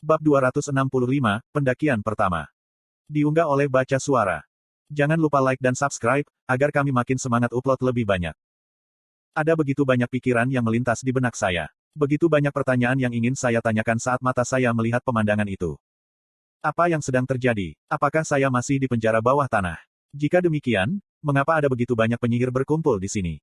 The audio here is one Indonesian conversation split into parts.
Bab 265, Pendakian Pertama. Diunggah oleh Baca Suara. Jangan lupa like dan subscribe, agar kami makin semangat upload lebih banyak. Ada begitu banyak pikiran yang melintas di benak saya. Begitu banyak pertanyaan yang ingin saya tanyakan saat mata saya melihat pemandangan itu. Apa yang sedang terjadi? Apakah saya masih di penjara bawah tanah? Jika demikian, mengapa ada begitu banyak penyihir berkumpul di sini?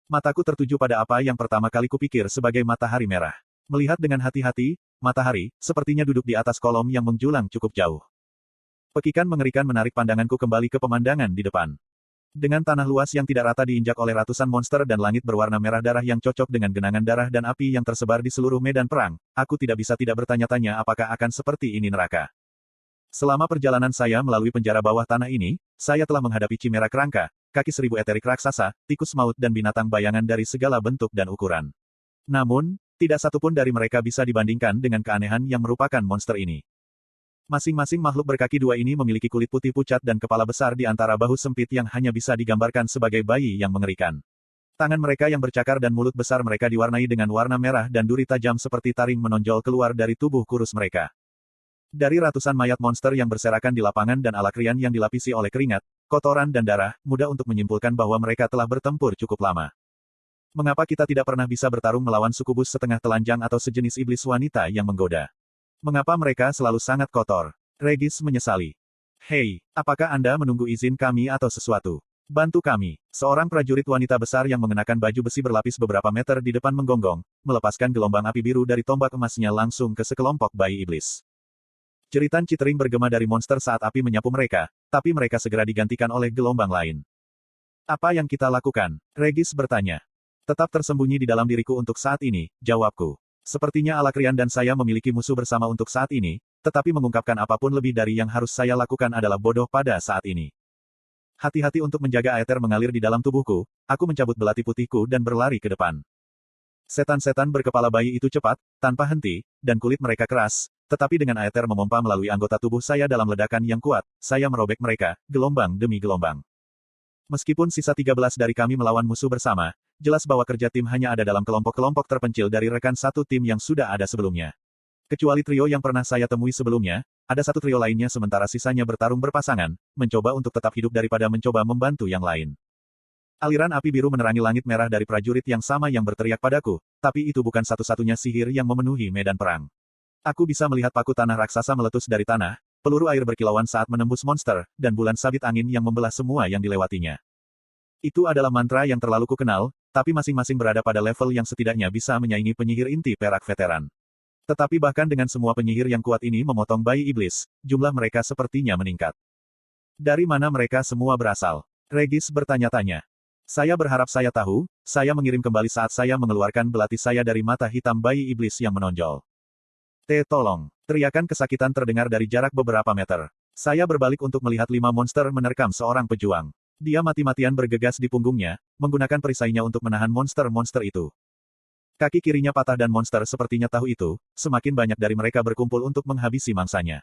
Mataku tertuju pada apa yang pertama kali kupikir sebagai matahari merah. Melihat dengan hati-hati, matahari, sepertinya duduk di atas kolom yang menjulang cukup jauh. Pekikan mengerikan menarik pandanganku kembali ke pemandangan di depan. Dengan tanah luas yang tidak rata diinjak oleh ratusan monster dan langit berwarna merah darah yang cocok dengan genangan darah dan api yang tersebar di seluruh medan perang, aku tidak bisa tidak bertanya-tanya apakah akan seperti ini neraka. Selama perjalanan saya melalui penjara bawah tanah ini, saya telah menghadapi Chimera kerangka, kaki seribu eterik raksasa, tikus maut dan binatang bayangan dari segala bentuk dan ukuran. Namun, tidak satupun dari mereka bisa dibandingkan dengan keanehan yang merupakan monster ini. Masing-masing makhluk berkaki dua ini memiliki kulit putih pucat dan kepala besar di antara bahu sempit yang hanya bisa digambarkan sebagai bayi yang mengerikan. Tangan mereka yang bercakar dan mulut besar mereka diwarnai dengan warna merah dan duri tajam seperti taring menonjol keluar dari tubuh kurus mereka. Dari ratusan mayat monster yang berserakan di lapangan dan Alacrian yang dilapisi oleh keringat, kotoran dan darah, mudah untuk menyimpulkan bahwa mereka telah bertempur cukup lama. Mengapa kita tidak pernah bisa bertarung melawan sukubus setengah telanjang atau sejenis iblis wanita yang menggoda? Mengapa mereka selalu sangat kotor? Regis menyesali. Hei, apakah Anda menunggu izin kami atau sesuatu? Bantu kami. Seorang prajurit wanita besar yang mengenakan baju besi berlapis beberapa meter di depan menggonggong, melepaskan gelombang api biru dari tombak emasnya langsung ke sekelompok bayi iblis. Jeritan citering bergema dari monster saat api menyapu mereka, tapi mereka segera digantikan oleh gelombang lain. Apa yang kita lakukan? Regis bertanya. Tetap tersembunyi di dalam diriku untuk saat ini, jawabku. Sepertinya Alacrian dan saya memiliki musuh bersama untuk saat ini, tetapi mengungkapkan apapun lebih dari yang harus saya lakukan adalah bodoh pada saat ini. Hati-hati untuk menjaga aether mengalir di dalam tubuhku, aku mencabut belati putihku dan berlari ke depan. Setan-setan berkepala bayi itu cepat, tanpa henti, dan kulit mereka keras, tetapi dengan aether memompa melalui anggota tubuh saya dalam ledakan yang kuat, saya merobek mereka, gelombang demi gelombang. Meskipun sisa 13 dari kami melawan musuh bersama, jelas bahwa kerja tim hanya ada dalam kelompok-kelompok terpencil dari rekan satu tim yang sudah ada sebelumnya. Kecuali trio yang pernah saya temui sebelumnya, ada satu trio lainnya sementara sisanya bertarung berpasangan, mencoba untuk tetap hidup daripada mencoba membantu yang lain. Aliran api biru menerangi langit merah dari prajurit yang sama yang berteriak padaku, tapi itu bukan satu-satunya sihir yang memenuhi medan perang. Aku bisa melihat paku tanah raksasa meletus dari tanah, peluru air berkilauan saat menembus monster, dan bulan sabit angin yang membelah semua yang dilewatinya. Itu adalah mantra yang terlalu kukenal, tapi masing-masing berada pada level yang setidaknya bisa menyaingi penyihir inti perak veteran. Tetapi bahkan dengan semua penyihir yang kuat ini memotong bayi iblis, jumlah mereka sepertinya meningkat. Dari mana mereka semua berasal? Regis bertanya-tanya. Saya berharap saya tahu, saya mengirim kembali saat saya mengeluarkan belati saya dari mata hitam bayi iblis yang menonjol. Tolong. Teriakan kesakitan terdengar dari jarak beberapa meter. Saya berbalik untuk melihat 5 monster menerkam seorang pejuang. Dia mati-matian bergegas di punggungnya, menggunakan perisainya untuk menahan monster-monster itu. Kaki kirinya patah dan monster sepertinya tahu itu, semakin banyak dari mereka berkumpul untuk menghabisi mangsanya.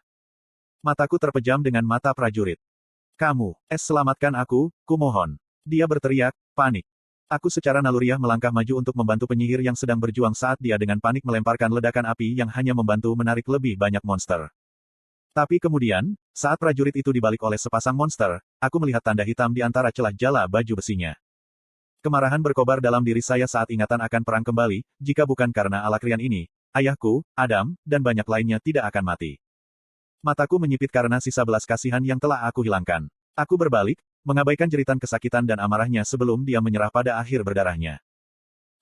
Mataku terpejam dengan mata prajurit. Kamu, selamatkan aku, kumohon. Dia berteriak, panik. Aku secara naluriah melangkah maju untuk membantu penyihir yang sedang berjuang saat dia dengan panik melemparkan ledakan api yang hanya membantu menarik lebih banyak monster. Tapi kemudian, saat prajurit itu dibalik oleh sepasang monster, aku melihat tanda hitam di antara celah jala baju besinya. Kemarahan berkobar dalam diri saya saat ingatan akan perang kembali, jika bukan karena Alacrian ini, ayahku, Adam, dan banyak lainnya tidak akan mati. Mataku menyipit karena sisa belas kasihan yang telah aku hilangkan. Aku berbalik, mengabaikan jeritan kesakitan dan amarahnya sebelum dia menyerah pada akhir berdarahnya.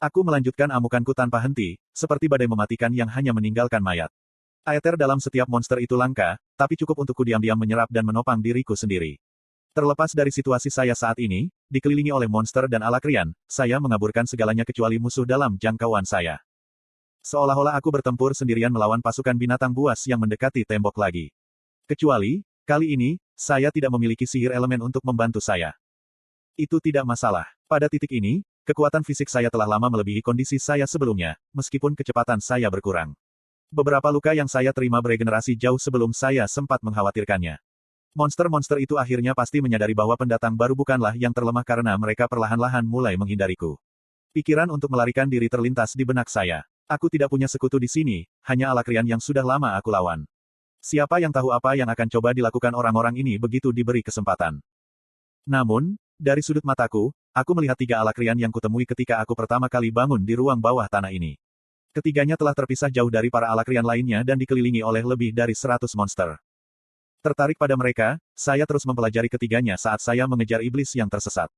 Aku melanjutkan amukanku tanpa henti, seperti badai mematikan yang hanya meninggalkan mayat. Aether dalam setiap monster itu langka, tapi cukup untukku diam-diam menyerap dan menopang diriku sendiri. Terlepas dari situasi saya saat ini, dikelilingi oleh monster dan Alacrian, saya mengaburkan segalanya kecuali musuh dalam jangkauan saya. Seolah-olah aku bertempur sendirian melawan pasukan binatang buas yang mendekati tembok lagi. Kecuali, kali ini, saya tidak memiliki sihir elemen untuk membantu saya. Itu tidak masalah. Pada titik ini, kekuatan fisik saya telah lama melebihi kondisi saya sebelumnya, meskipun kecepatan saya berkurang. Beberapa luka yang saya terima beregenerasi jauh sebelum saya sempat mengkhawatirkannya. Monster-monster itu akhirnya pasti menyadari bahwa pendatang baru bukanlah yang terlemah karena mereka perlahan-lahan mulai menghindariku. Pikiran untuk melarikan diri terlintas di benak saya. Aku tidak punya sekutu di sini, hanya Alakrian yang sudah lama aku lawan. Siapa yang tahu apa yang akan coba dilakukan orang-orang ini begitu diberi kesempatan. Namun, dari sudut mataku, aku melihat 3 Alakrian yang kutemui ketika aku pertama kali bangun di ruang bawah tanah ini. Ketiganya telah terpisah jauh dari para Alakrian lainnya dan dikelilingi oleh lebih dari 100 monster. Tertarik pada mereka, saya terus mempelajari ketiganya saat saya mengejar iblis yang tersesat.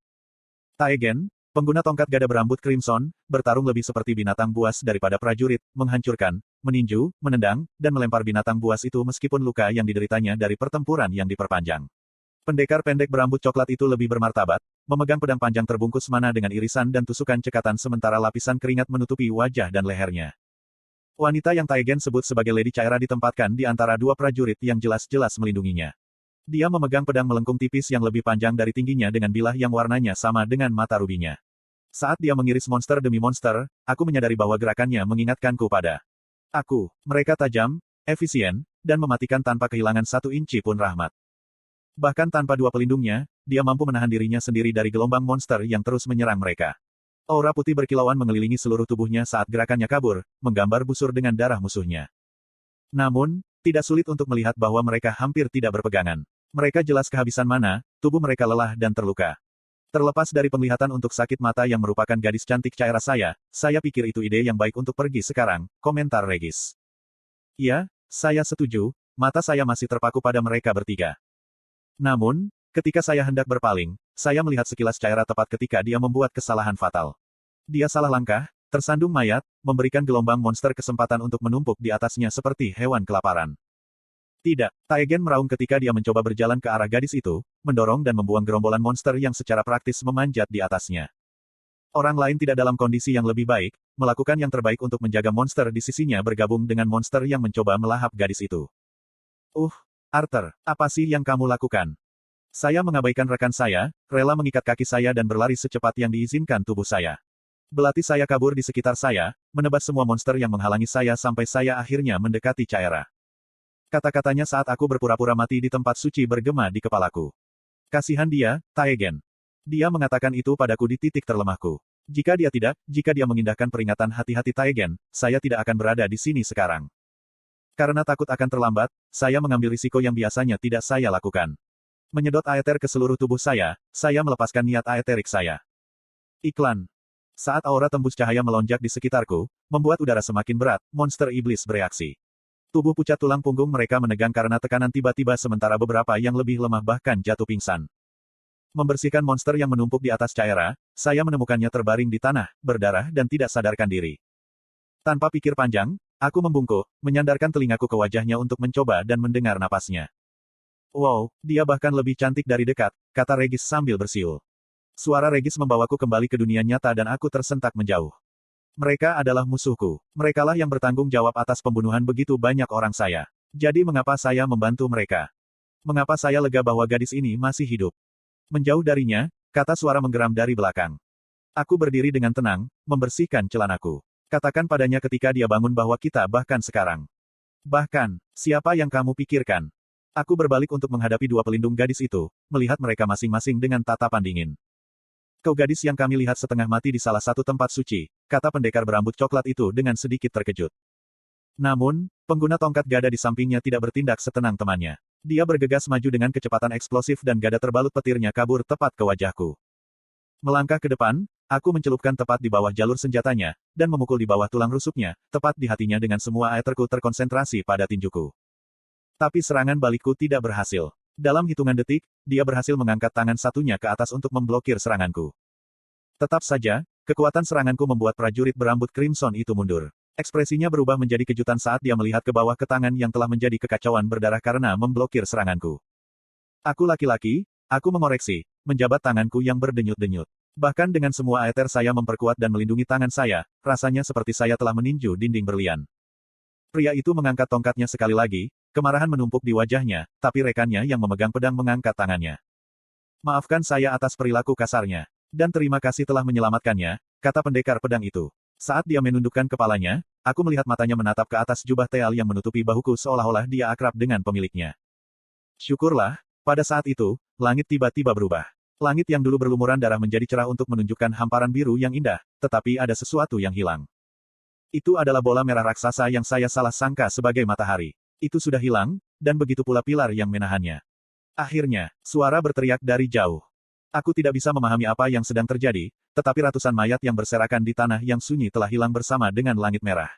Taegen, pengguna tongkat gada berambut crimson, bertarung lebih seperti binatang buas daripada prajurit, menghancurkan, meninju, menendang, dan melempar binatang buas itu meskipun luka yang dideritanya dari pertempuran yang diperpanjang. Pendekar pendek berambut coklat itu lebih bermartabat, memegang pedang panjang terbungkus mana dengan irisan dan tusukan cekatan sementara lapisan keringat menutupi wajah dan lehernya. Wanita yang Taegen sebut sebagai Lady Chaira ditempatkan di antara 2 prajurit yang jelas-jelas melindunginya. Dia memegang pedang melengkung tipis yang lebih panjang dari tingginya dengan bilah yang warnanya sama dengan mata rubinya. Saat dia mengiris monster demi monster, aku menyadari bahwa gerakannya mengingatkanku pada aku. Mereka tajam, efisien, dan mematikan tanpa kehilangan 1 inci pun rahmat. Bahkan tanpa 2 pelindungnya, dia mampu menahan dirinya sendiri dari gelombang monster yang terus menyerang mereka. Aura putih berkilauan mengelilingi seluruh tubuhnya saat gerakannya kabur, menggambar busur dengan darah musuhnya. Namun, tidak sulit untuk melihat bahwa mereka hampir tidak berpegangan. Mereka jelas kehabisan mana, tubuh mereka lelah dan terluka. Terlepas dari penglihatan untuk sakit mata yang merupakan gadis cantik Chaira saya pikir itu ide yang baik untuk pergi sekarang, komentar Regis. Iya, saya setuju, mata saya masih terpaku pada mereka bertiga. Namun, ketika saya hendak berpaling, saya melihat sekilas Chaira tepat ketika dia membuat kesalahan fatal. Dia salah langkah, tersandung mayat, memberikan gelombang monster kesempatan untuk menumpuk di atasnya seperti hewan kelaparan. Tidak, Taegen meraung ketika dia mencoba berjalan ke arah gadis itu, mendorong dan membuang gerombolan monster yang secara praktis memanjat di atasnya. Orang lain tidak dalam kondisi yang lebih baik, melakukan yang terbaik untuk menjaga monster di sisinya bergabung dengan monster yang mencoba melahap gadis itu. Arthur, apa sih yang kamu lakukan? Saya mengabaikan rekan saya, rela mengikat kaki saya dan berlari secepat yang diizinkan tubuh saya. Belati saya kabur di sekitar saya, menebas semua monster yang menghalangi saya sampai saya akhirnya mendekati Chaira. Kata-katanya saat aku berpura-pura mati di tempat suci bergema di kepalaku. Kasihan dia, Taegen. Dia mengatakan itu padaku di titik terlemahku. Jika dia mengindahkan peringatan hati-hati Taegen, saya tidak akan berada di sini sekarang. Karena takut akan terlambat, saya mengambil risiko yang biasanya tidak saya lakukan. Menyedot aether ke seluruh tubuh saya melepaskan niat aetherik saya. Iklan. Saat aura tembus cahaya melonjak di sekitarku, membuat udara semakin berat, monster iblis bereaksi. Tubuh pucat tulang punggung mereka menegang karena tekanan tiba-tiba sementara beberapa yang lebih lemah bahkan jatuh pingsan. Membersihkan monster yang menumpuk di atas Chaira, saya menemukannya terbaring di tanah, berdarah dan tidak sadarkan diri. Tanpa pikir panjang, aku membungkuk, menyandarkan telingaku ke wajahnya untuk mencoba dan mendengar napasnya. Wow, dia bahkan lebih cantik dari dekat, kata Regis sambil bersiul. Suara Regis membawaku kembali ke dunia nyata dan aku tersentak menjauh. Mereka adalah musuhku. Merekalah yang bertanggung jawab atas pembunuhan begitu banyak orang saya. Jadi mengapa saya membantu mereka? Mengapa saya lega bahwa gadis ini masih hidup? Menjauh darinya, kata suara menggeram dari belakang. Aku berdiri dengan tenang, membersihkan celanaku. Katakan padanya ketika dia bangun bahwa kita bahkan sekarang. Bahkan, siapa yang kamu pikirkan? Aku berbalik untuk menghadapi 2 pelindung gadis itu, melihat mereka masing-masing dengan tatapan dingin. Kau gadis yang kami lihat setengah mati di salah satu tempat suci, kata pendekar berambut coklat itu dengan sedikit terkejut. Namun, pengguna tongkat gada di sampingnya tidak bertindak setenang temannya. Dia bergegas maju dengan kecepatan eksplosif dan gada terbalut petirnya kabur tepat ke wajahku. Melangkah ke depan, aku mencelupkan tepat di bawah jalur senjatanya, dan memukul di bawah tulang rusuknya, tepat di hatinya dengan semua aetherku terkonsentrasi pada tinjuku. Tapi serangan balikku tidak berhasil. Dalam hitungan detik, dia berhasil mengangkat tangan satunya ke atas untuk memblokir seranganku. Tetap saja, kekuatan seranganku membuat prajurit berambut crimson itu mundur. Ekspresinya berubah menjadi kejutan saat dia melihat ke bawah ke tangan yang telah menjadi kekacauan berdarah karena memblokir seranganku. Aku laki-laki, aku mengoreksi, menjabat tanganku yang berdenyut-denyut. Bahkan dengan semua aether saya memperkuat dan melindungi tangan saya, rasanya seperti saya telah meninju dinding berlian. Pria itu mengangkat tongkatnya sekali lagi, kemarahan menumpuk di wajahnya, tapi rekannya yang memegang pedang mengangkat tangannya. Maafkan saya atas perilaku kasarnya. Dan terima kasih telah menyelamatkannya, kata pendekar pedang itu. Saat dia menundukkan kepalanya, aku melihat matanya menatap ke atas jubah teal yang menutupi bahuku seolah-olah dia akrab dengan pemiliknya. Syukurlah, pada saat itu, langit tiba-tiba berubah. Langit yang dulu berlumuran darah menjadi cerah untuk menunjukkan hamparan biru yang indah, tetapi ada sesuatu yang hilang. Itu adalah bola merah raksasa yang saya salah sangka sebagai matahari. Itu sudah hilang, dan begitu pula pilar yang menahannya. Akhirnya, suara berteriak dari jauh. Aku tidak bisa memahami apa yang sedang terjadi, tetapi ratusan mayat yang berserakan di tanah yang sunyi telah hilang bersama dengan langit merah.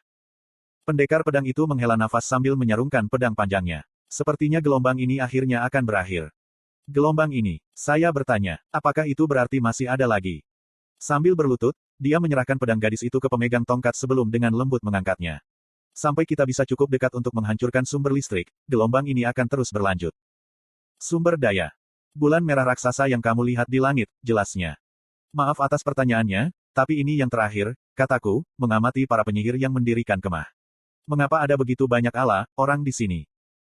Pendekar pedang itu menghela nafas sambil menyarungkan pedang panjangnya. Sepertinya gelombang ini akhirnya akan berakhir. Gelombang ini, saya bertanya, apakah itu berarti masih ada lagi? Sambil berlutut, dia menyerahkan pedang gadis itu ke pemegang tongkat sebelum dengan lembut mengangkatnya. Sampai kita bisa cukup dekat untuk menghancurkan sumber listrik, gelombang ini akan terus berlanjut. Sumber daya. Bulan merah raksasa yang kamu lihat di langit, jelasnya. Maaf atas pertanyaannya, tapi ini yang terakhir, kataku, mengamati para penyihir yang mendirikan kemah. Mengapa ada begitu banyak ala, orang di sini?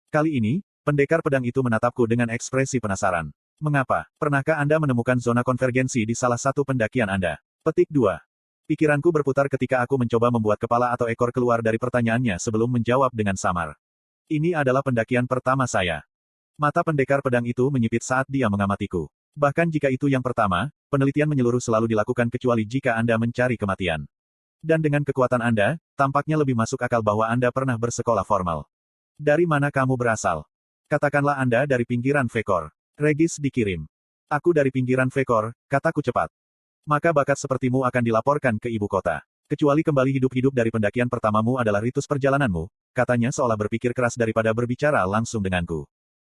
Kali ini, pendekar pedang itu menatapku dengan ekspresi penasaran. Mengapa? Pernahkah Anda menemukan zona konvergensi di salah satu pendakian Anda? Petik 2. Pikiranku berputar ketika aku mencoba membuat kepala atau ekor keluar dari pertanyaannya sebelum menjawab dengan samar. Ini adalah pendakian pertama saya. Mata pendekar pedang itu menyipit saat dia mengamatiku. Bahkan jika itu yang pertama, penelitian menyeluruh selalu dilakukan kecuali jika Anda mencari kematian. Dan dengan kekuatan Anda, tampaknya lebih masuk akal bahwa Anda pernah bersekolah formal. Dari mana kamu berasal? Katakanlah Anda dari pinggiran Vekor. Regis dikirim. Aku dari pinggiran Vekor, kataku cepat. Maka bakat sepertimu akan dilaporkan ke ibu kota. Kecuali kembali hidup-hidup dari pendakian pertamamu adalah ritus perjalananmu, katanya seolah berpikir keras daripada berbicara langsung denganku.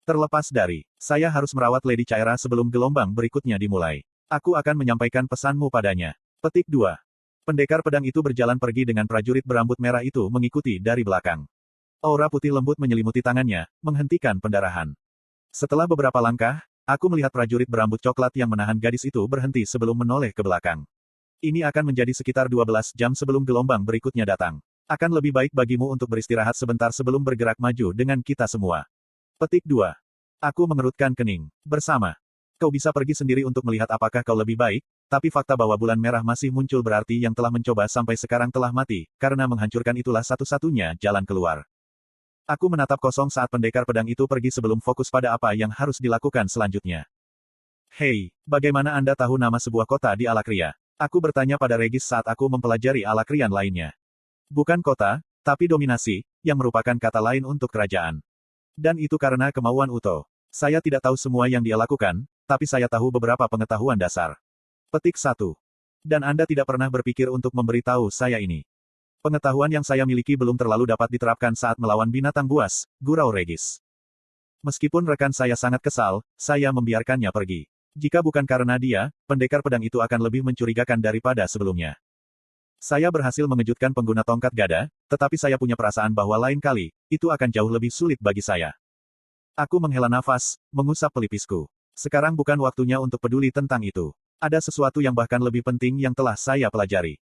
Terlepas dari, saya harus merawat Lady Chaira sebelum gelombang berikutnya dimulai. Aku akan menyampaikan pesanmu padanya. Petik 2. Pendekar pedang itu berjalan pergi dengan prajurit berambut merah itu mengikuti dari belakang. Aura putih lembut menyelimuti tangannya, menghentikan pendarahan. Setelah beberapa langkah, aku melihat prajurit berambut coklat yang menahan gadis itu berhenti sebelum menoleh ke belakang. Ini akan menjadi sekitar 12 jam sebelum gelombang berikutnya datang. Akan lebih baik bagimu untuk beristirahat sebentar sebelum bergerak maju dengan kita semua. Petik 2. Aku mengerutkan kening. Bersama. Kau bisa pergi sendiri untuk melihat apakah kau lebih baik, tapi fakta bahwa bulan merah masih muncul berarti yang telah mencoba sampai sekarang telah mati, karena menghancurkan itulah satu-satunya jalan keluar. Aku menatap kosong saat pendekar pedang itu pergi sebelum fokus pada apa yang harus dilakukan selanjutnya. Hei, bagaimana Anda tahu nama sebuah kota di Alakria? Aku bertanya pada Regis saat aku mempelajari Alakrian lainnya. Bukan kota, tapi dominasi, yang merupakan kata lain untuk kerajaan. Dan itu karena kemauan Uto. Saya tidak tahu semua yang dia lakukan, tapi saya tahu beberapa pengetahuan dasar. Petik 1. Dan Anda tidak pernah berpikir untuk memberitahu saya ini. Pengetahuan yang saya miliki belum terlalu dapat diterapkan saat melawan binatang buas, gurau Regis. Meskipun rekan saya sangat kesal, saya membiarkannya pergi. Jika bukan karena dia, pendekar pedang itu akan lebih mencurigakan daripada sebelumnya. Saya berhasil mengejutkan pengguna tongkat gada, tetapi saya punya perasaan bahwa lain kali, itu akan jauh lebih sulit bagi saya. Aku menghela nafas, mengusap pelipisku. Sekarang bukan waktunya untuk peduli tentang itu. Ada sesuatu yang bahkan lebih penting yang telah saya pelajari.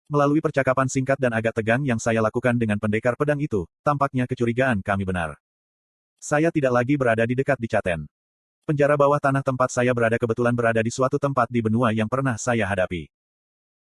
Melalui percakapan singkat dan agak tegang yang saya lakukan dengan pendekar pedang itu, tampaknya kecurigaan kami benar. Saya tidak lagi berada di dekat di Caten. Penjara bawah tanah tempat saya berada kebetulan berada di suatu tempat di benua yang pernah saya hadapi.